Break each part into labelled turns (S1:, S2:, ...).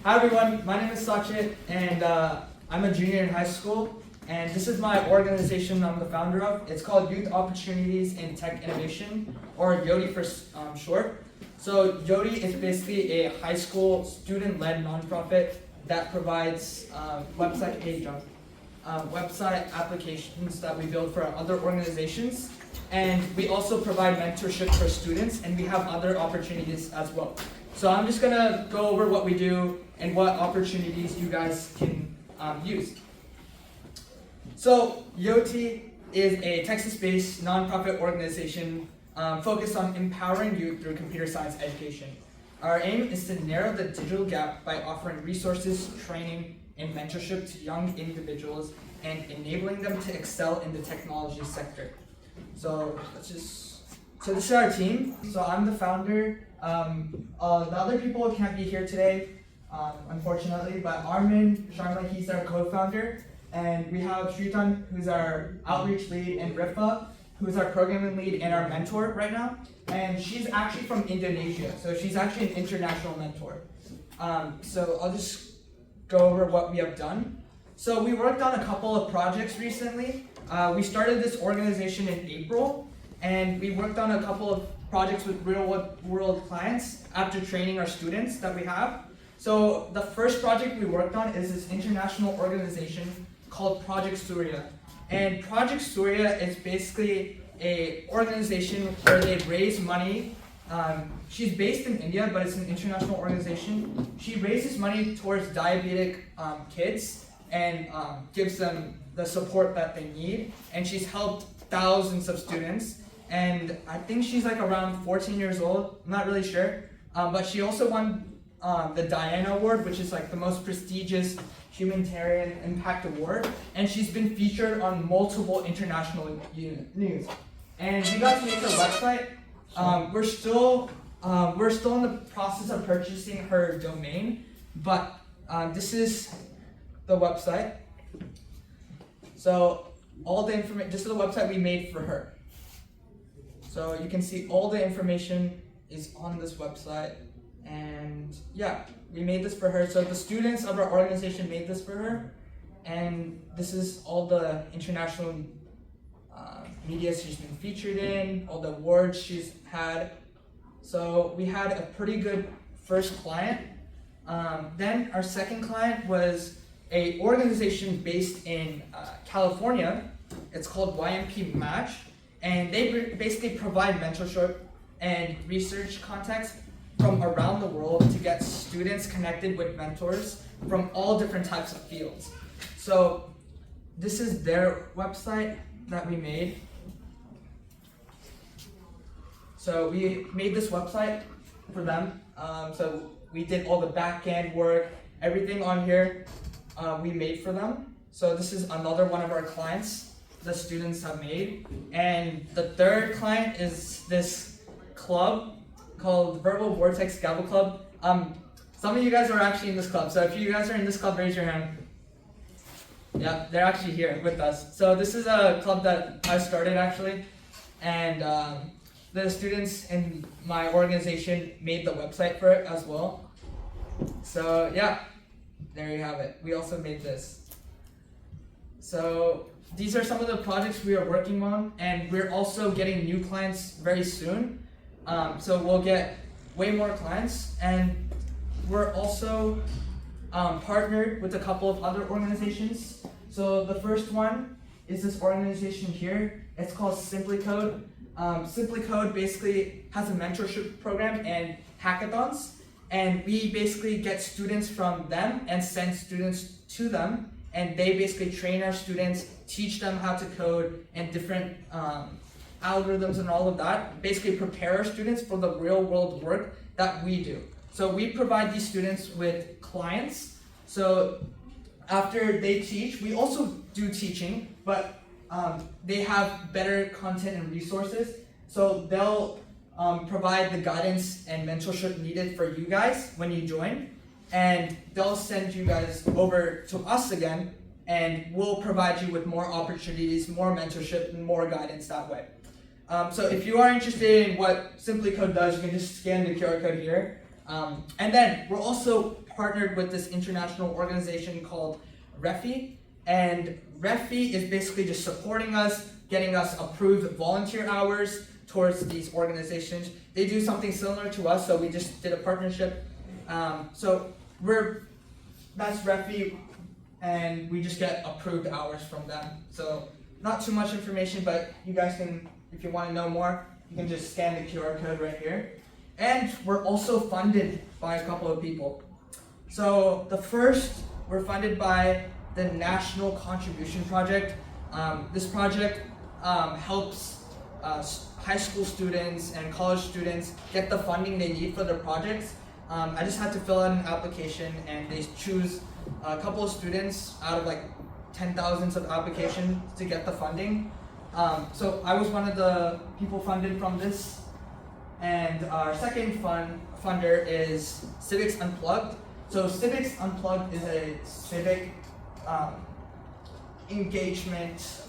S1: Hi everyone, my name is Sachin and I'm a junior in high school, and this is my organization I'm the founder of. It's called Youth Opportunities in Tech Innovation, or YOTI for short. So YOTI is basically a high school student-led nonprofit that provides website applications that we build for other organizations, and we also provide mentorship for students, and we have other opportunities as well. So I'm just gonna go over what we do and what opportunities you guys can use. So YOTI is a Texas-based nonprofit organization focused on empowering youth through computer science education. Our aim is to narrow the digital gap by offering resources, training, and mentorship to young individuals and enabling them to excel in the technology sector. So this is our team. So I'm the founder. The other people can't be here today, unfortunately, but Armin Sharma, he's our co-founder, and we have Shritan, who's our outreach lead, and Rifa, who's our programming lead and our mentor right now. And she's actually from Indonesia, so she's actually an international mentor. So I'll just go over what we have done. So we worked on a couple of projects recently. We started this organization in April, and we worked on a couple of projects with real-world clients after training our students that we have. So the first project we worked on is this international organization called Project Surya. And Project Surya is basically an organization where they raise money. She's based in India, but it's an international organization. She raises money towards diabetic kids and gives them the support that they need. And she's helped thousands of students. And I think she's like around 14 years old, I'm not really sure. But she also won the Diana Award, which is like the most prestigious humanitarian impact award. And she's been featured on multiple international news. And we got to make her website. We're still in the process of purchasing her domain, but this is the website. So all the information, this is the website we made for her. So you can see all the information is on this website, and yeah, we made this for her. So the students of our organization made this for her, and this is all the international media she's been featured in, all the awards she's had. So we had a pretty good first client. Then our second client was an organization based in California. It's called YMP Match. And they basically provide mentorship and research context from around the world to get students connected with mentors from all different types of fields. So this is their website that we made. So we made this website for them. So we did all the back-end work, everything on here we made for them. So this is another one of our clients the students have made. And the third client is this club called Verbal Vortex Gavel Club. Some of you guys are actually in this club, so if you guys are in this club, raise your hand. Yeah, they're actually here with us. So this is a club that I started actually, and the students in my organization made the website for it as well. So yeah, there you have it. We also made this. So these are some of the projects we are working on, and we're also getting new clients very soon. So we'll get way more clients, and we're also partnered with a couple of other organizations. So the first one is this organization here. It's called Simply Code. Simply Code basically has a mentorship program and hackathons, and we basically get students from them and send students to them. And they basically train our students, teach them how to code and different algorithms and all of that. Basically prepare our students for the real world work that we do. So we provide these students with clients. So after they teach, we also do teaching, but they have better content and resources. So they'll provide the guidance and mentorship needed for you guys when you join. And they'll send you guys over to us again, and we'll provide you with more opportunities, more mentorship, and more guidance that way. So if you are interested in what Simply Code does, you can just scan the QR code here. And then we're also partnered with this international organization called REFI, and REFI is basically just supporting us, getting us approved volunteer hours towards these organizations. They do something similar to us, so we just did a partnership. That's REFI, and we just get approved hours from them. So not too much information, but you guys can, if you want to know more, you can just scan the QR code right here. And we're also funded by a couple of people. So the first, we're funded by the National Contribution Project. This project helps high school students and college students get the funding they need for their projects. I just had to fill out an application, and they choose a couple of students out of like 10,000s of applications to get the funding. So I was one of the people funded from this. And our second funder is Civics Unplugged. So Civics Unplugged is a civic engagement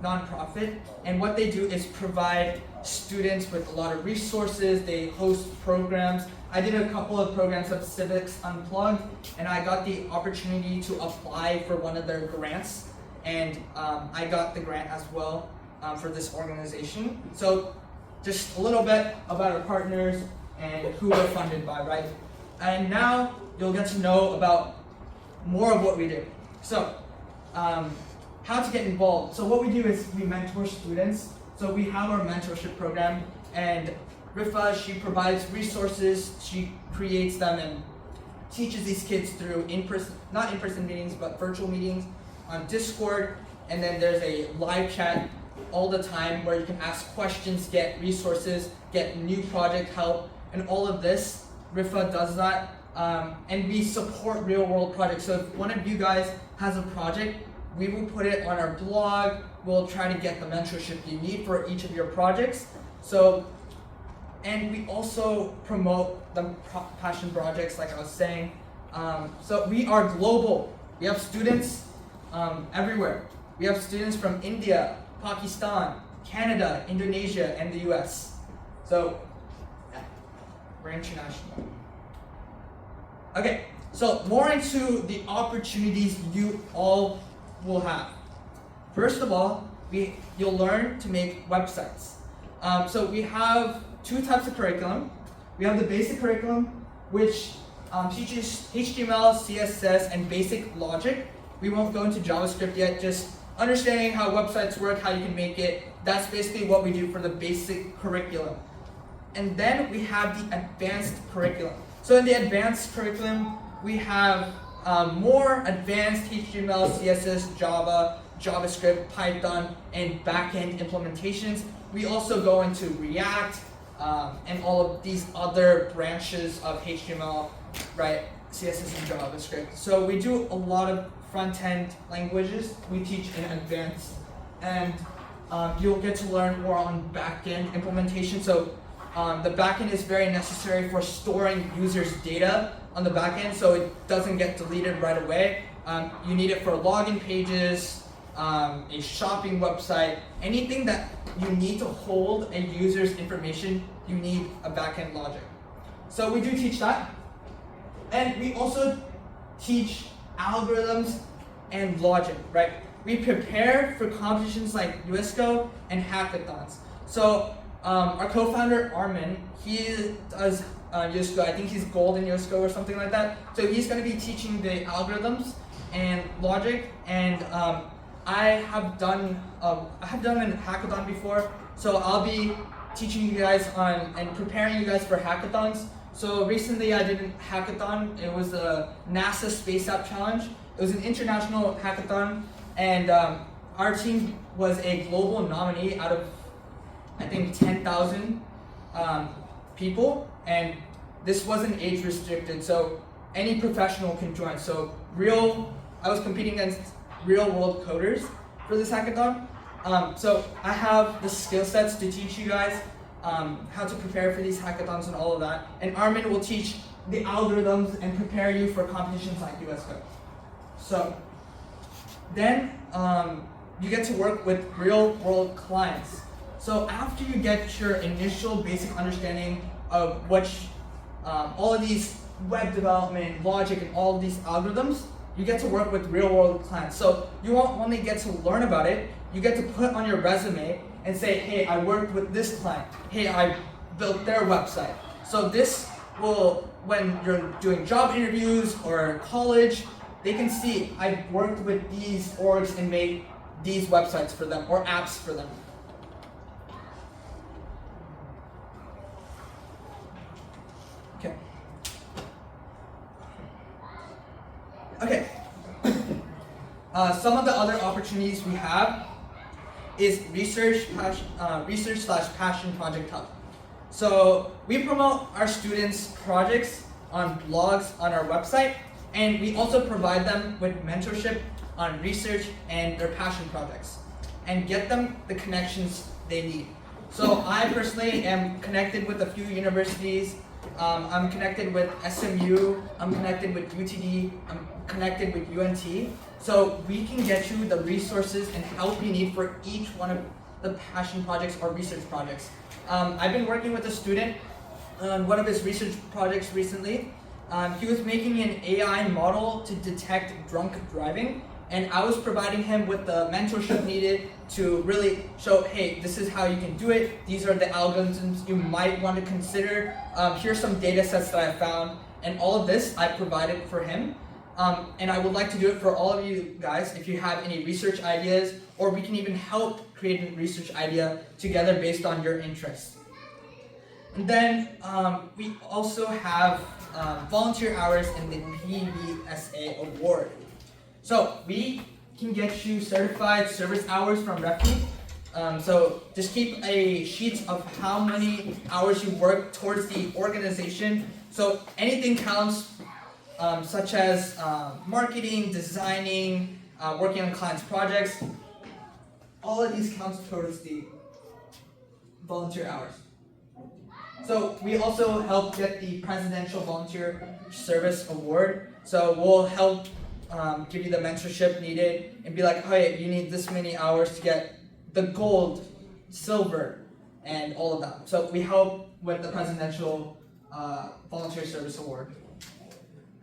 S1: nonprofit, and what they do is provide students with a lot of resources. They host programs. I did a couple of programs of Civics Unplugged, and I got the opportunity to apply for one of their grants, and I got the grant as well for this organization. So just a little bit about our partners and who we're funded by, right? And now you'll get to know about more of what we do. So, how to get involved. So what we do is we mentor students. So we have our mentorship program, and Rifa, she provides resources, she creates them and teaches these kids through not in-person meetings, but virtual meetings on Discord. And then there's a live chat all the time where you can ask questions, get resources, get new project help, and all of this. Rifa does that. And we support real world projects. So if one of you guys has a project, we will put it on our blog. We'll try to get the mentorship you need for each of your projects. So, and we also promote the passion projects, like I was saying. So we are global. We have students everywhere. We have students from India, Pakistan, Canada, Indonesia, and the US. So yeah, we're international. Okay, so more into the opportunities you all will have. First of all, you'll learn to make websites. So we have two types of curriculum. We have the basic curriculum, which teaches HTML, CSS, and basic logic. We won't go into JavaScript yet, just understanding how websites work, how you can make it. That's basically what we do for the basic curriculum. And then we have the advanced curriculum. So in the advanced curriculum, we have more advanced HTML, CSS, Java, JavaScript, Python, and backend implementations. We also go into React and all of these other branches of HTML, right? CSS and JavaScript. So we do a lot of front-end languages. We teach in advanced, and you'll get to learn more on backend implementation. So the backend is very necessary for storing users' data on the backend, so it doesn't get deleted right away. You need it for login pages, a shopping website, anything that you need to hold a user's information, you need a backend logic. So we do teach that. And we also teach algorithms and logic, right? We prepare for competitions like USCO and hackathons. So our co-founder Armin, he does USCO. I think he's gold in USCO or something like that. So he's going to be teaching the algorithms and logic. And I have done a hackathon before, so I'll be teaching you guys on and preparing you guys for hackathons. So recently I did a hackathon. It was the NASA Space App Challenge. It was an international hackathon, and our team was a global nominee out of, I think, 10,000 people, and this wasn't age restricted, so any professional can join. So I was competing against real world coders for this hackathon. So I have the skill sets to teach you guys how to prepare for these hackathons and all of that. And Armin will teach the algorithms and prepare you for competitions like USCO. So then you get to work with real world clients. So after you get your initial basic understanding of which all of these web development, logic, and all of these algorithms, you get to work with real-world clients. So you won't only get to learn about it, you get to put on your resume and say, hey, I worked with this client. Hey, I built their website. So this will, when you're doing job interviews or college, they can see I've worked with these orgs and made these websites for them or apps for them. Okay. Okay. Some of the other opportunities we have is research/passion project hub. So we promote our students' projects on blogs on our website, and we also provide them with mentorship on research and their passion projects, and get them the connections they need. So I personally am connected with a few universities. I'm connected with SMU, I'm connected with UTD, I'm connected with UNT. So we can get you the resources and help you need for each one of the passion projects or research projects. I've been working with a student on one of his research projects recently. He was making an AI model to detect drunk driving, and I was providing him with the mentorship needed to really show, hey, this is how you can do it. These are the algorithms you might want to consider. Here's some data sets that I found, and all of this I provided for him. And I would like to do it for all of you guys if you have any research ideas, or we can even help create a research idea together based on your interests. And then we also have volunteer hours in the PBSA award. So we can get you certified service hours from Refi. So just keep a sheet of how many hours you work towards the organization. So anything counts, such as marketing, designing, working on clients' projects. All of these counts towards the volunteer hours. So we also help get the Presidential Volunteer Service Award. So we'll help give you the mentorship needed and be like, hey, you need this many hours to get the gold, silver, and all of that. So we help with the Presidential Volunteer Service Award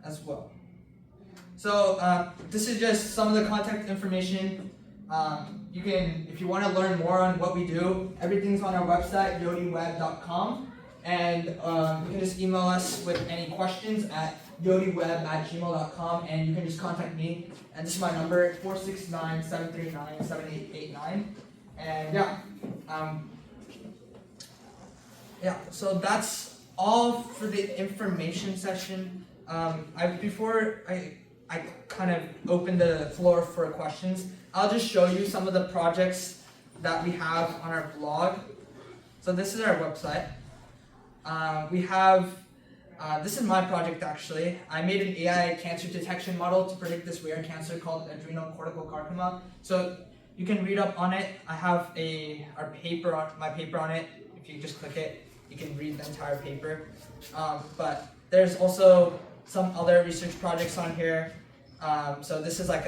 S1: as well. So this is just some of the contact information. You can, if you want to learn more on what we do, everything's on our website, yotiweb.com. And you can just email us with any questions at yotiweb@gmail.com, and you can just contact me. And this is my number, 469-739-7889. And so that's all for the information session. Before I kind of open the floor for questions, I'll just show you some of the projects that we have on our blog. So this is our website. We have, this is my project actually. I made an AI cancer detection model to predict this rare cancer called adrenocortical carcinoma. So you can read up on it. I have my paper on it. If you just click it, you can read the entire paper. But there's also some other research projects on here. So this is like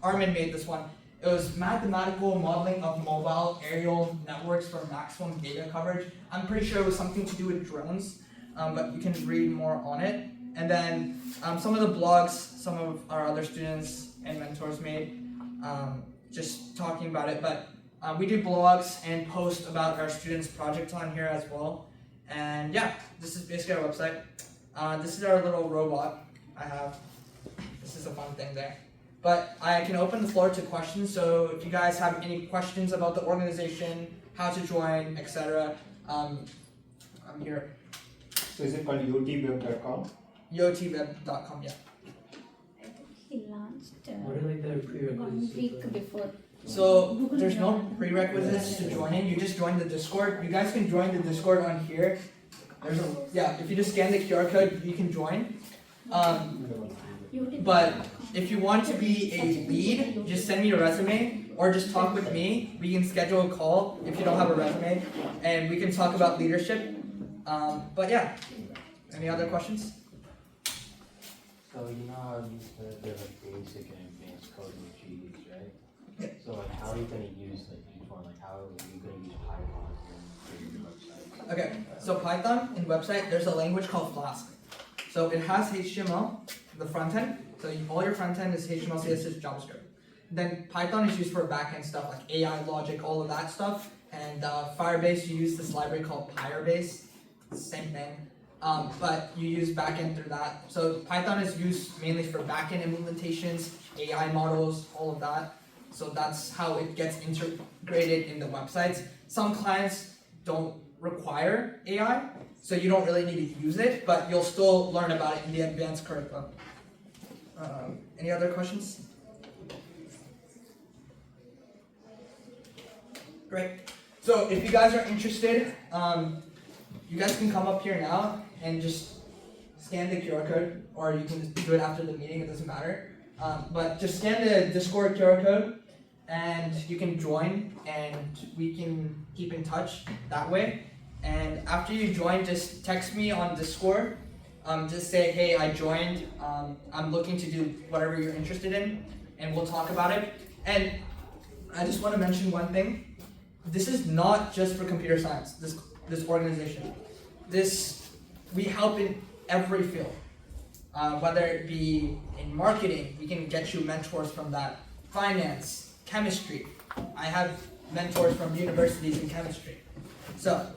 S1: Armin made this one. It was mathematical modeling of mobile aerial networks for maximum data coverage. I'm pretty sure it was something to do with drones, but you can read more on it. And then some of the blogs some of our other students and mentors made, just talking about it. But we do blogs and post about our students' projects on here as well. And yeah, this is basically our website. This is our little robot I have. This is a fun thing there. But I can open the floor to questions, so if you guys have any questions about the organization, how to join, etc., I'm here.
S2: So is it called yotiweb.com?
S1: yotiweb.com, yeah.
S3: I think he launched
S4: What are like the
S3: 1
S4: prerequisites?
S3: week before.
S1: So there's no prerequisites to joining. You just join the Discord. You guys can join the Discord on here. If you just scan the QR code, you can join. But if you want to be a lead, just send me your resume or just talk with me. We can schedule a call if you don't have a resume, and we can talk about leadership. But yeah, any other questions?
S4: So you know how you said there's like basic and advanced coding with GEs, right?
S1: Yeah.
S4: So like how are you gonna use like each one? Like how are you gonna use Python in your website?
S1: Okay, so Python in website, there's a language called Flask. So it has HTML, the front end. So all your front end is HTML, CSS, JavaScript. Then Python is used for backend stuff like AI logic, all of that stuff. And Firebase, you use this library called Firebase, same thing. But you use backend through that. So Python is used mainly for backend implementations, AI models, all of that. So that's how it gets integrated in the websites. Some clients don't require AI, so you don't really need to use it, but you'll still learn about it in the advanced curriculum. Any other questions? Great. So if you guys are interested, you guys can come up here now and just scan the QR code, or you can do it after the meeting, it doesn't matter. But just scan the Discord QR code and you can join and we can keep in touch that way. And after you join, just text me on Discord. Just say, hey, I joined. I'm looking to do whatever you're interested in, and we'll talk about it. And I just want to mention one thing. This is not just for computer science, this organization. We help in every field. Whether it be in marketing, we can get you mentors from that. Finance, chemistry. I have mentors from universities in chemistry. So,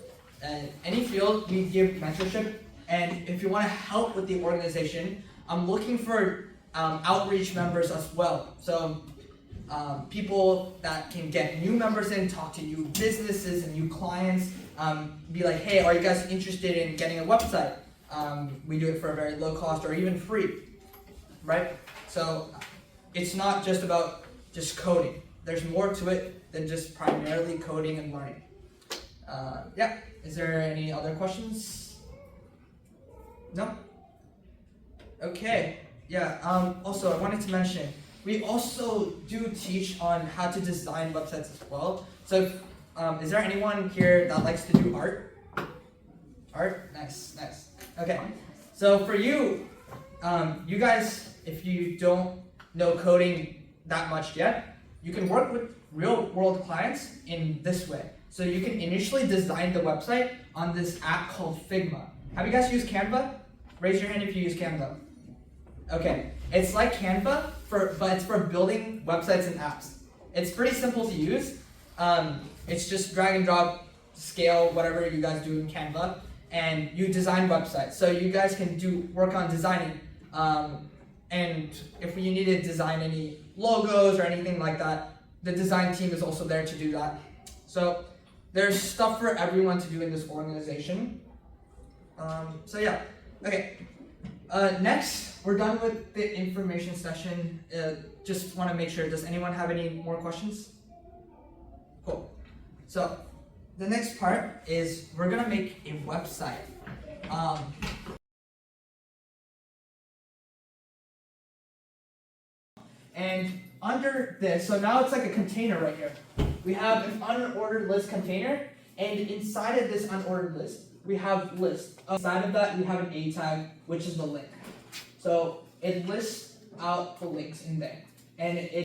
S1: any field, we give mentorship. And if you want to help with the organization, I'm looking for outreach members as well. So, people that can get new members in, talk to new businesses and new clients, be like, hey, are you guys interested in getting a website? We do it for a very low cost or even free, right? So it's not just about just coding. There's more to it than just primarily coding and learning. Yeah, is there any other questions? No? Okay, yeah, also I wanted to mention, we also do teach on how to design websites as well. So is there anyone here that likes to do art? Art? Nice, nice. Okay, so for you, you guys, if you don't know coding that much yet, you can work with real world clients in this way. So you can initially design the website on this app called Figma. Have you guys used Canva? Raise your hand if you use Canva. Okay, it's like Canva, but it's for building websites and apps. It's pretty simple to use. It's just drag and drop, scale, whatever you guys do in Canva, and you design websites. So you guys can work on designing. And if you need to design any logos or anything like that, the design team is also there to do that. So there's stuff for everyone to do in this organization. So yeah, okay. Next, we're done with the information session. Just want to make sure, does anyone have any more questions? Cool. So the next part is we're gonna make a website. And under this, so now it's like a container right here. We have an unordered list container, and inside of this unordered list, we have lists. Inside of that, we have an A tag, which is the link. So it lists out the links in there, and it